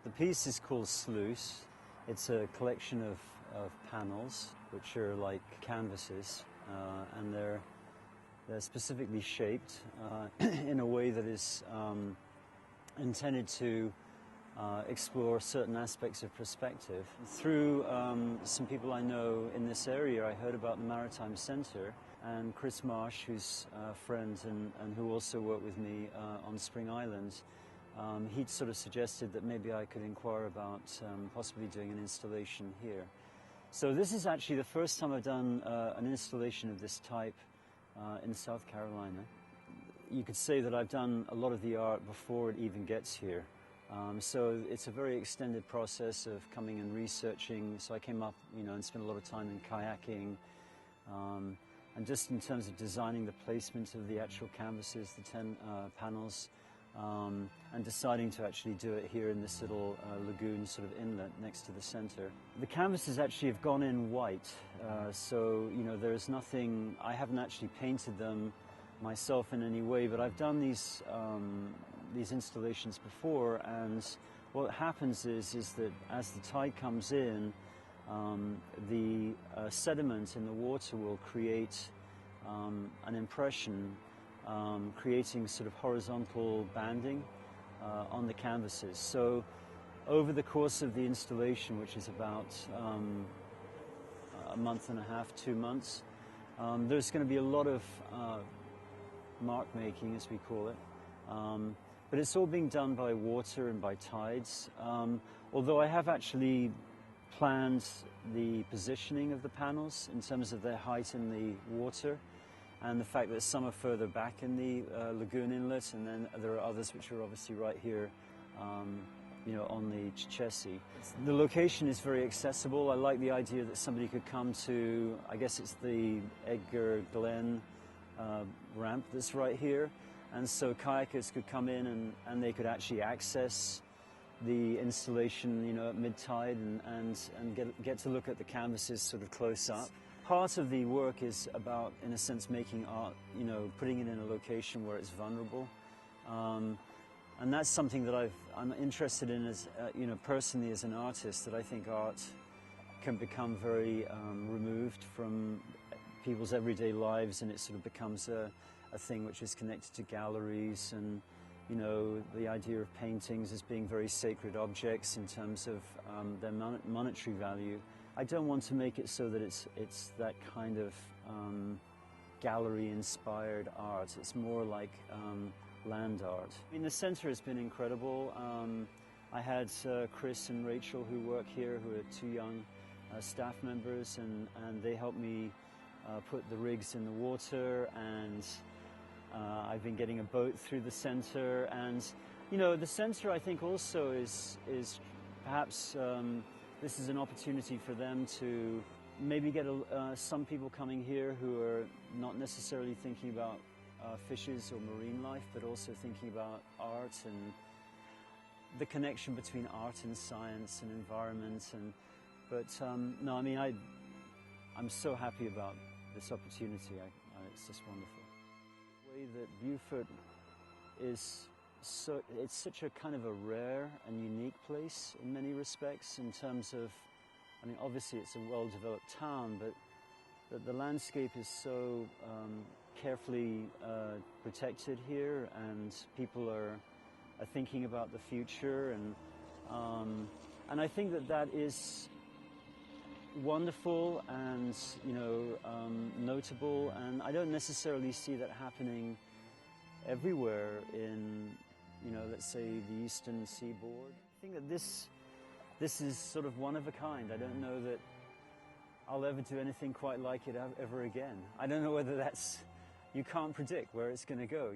The piece is called Sluice. It's a collection of panels which are like canvases, and they're specifically shaped in a way that is intended to explore certain aspects of perspective. Through some people I know in this area, I heard about the Maritime Center, and Chris Marsh, who's a friend and who also worked with me on Spring Island, he'd sort of suggested that maybe I could inquire about possibly doing an installation here. So this is actually the first time I've done an installation of this type in South Carolina. You could say that I've done a lot of the art before it even gets here. So it's a very extended process of coming and researching. So I came up, and spent a lot of time in kayaking, and just in terms of designing the placement of the actual canvases, the 10 panels, and deciding to actually do it here in this little lagoon sort of inlet next to the center. The canvases actually have gone in white, so there's nothing, I haven't actually painted them myself in any way, but I've done these installations before, and what happens is that as the tide comes in, the sediment in the water will create an impression, creating sort of horizontal banding on the canvases. So over the course of the installation, which is about a month and a half, 2 months, there's going to be a lot of mark making, as we call it. But it's all being done by water and by tides, although I have actually planned the positioning of the panels in terms of their height in the water, and the fact that some are further back in the lagoon inlet, and then there are others which are obviously right here on the chassis. The location is very accessible. I like the idea that somebody could come to, I guess it's the Edgar Glen ramp that's right here, and so kayakers could come in and they could actually access the installation at mid-tide and get to look at the canvases sort of close up. Part of the work is about, in a sense, making art, putting it in a location where it's vulnerable, and that's something that I'm interested in as personally as an artist, that I think art can become very removed from people's everyday lives, and it sort of becomes a thing which is connected to galleries, and the idea of paintings as being very sacred objects in terms of their monetary value. I don't want to make it so that it's that kind of gallery-inspired art. It's more like land art. I mean, the center has been incredible. I had Chris and Rachel who work here, who are 2 young staff members, and they helped me put the rigs in the water, and I've been getting a boat through the center. And the center, I think, also is perhaps this is an opportunity for them to maybe get some people coming here who are not necessarily thinking about fishes or marine life, but also thinking about art and the connection between art and science and environment. But no, I mean, I'm so happy about this opportunity. It's just wonderful. The way that Beaufort is it's such a kind of a rare and unique place in many respects, in terms of, I mean, obviously it's a well-developed town, but the landscape is so carefully protected here, and people are thinking about the future, and I think that is wonderful and notable, and I don't necessarily see that happening everywhere in let's say the eastern seaboard. I think that this is sort of one of a kind. I don't know that I'll ever do anything quite like it ever again. I don't know whether you can't predict where it's going to go,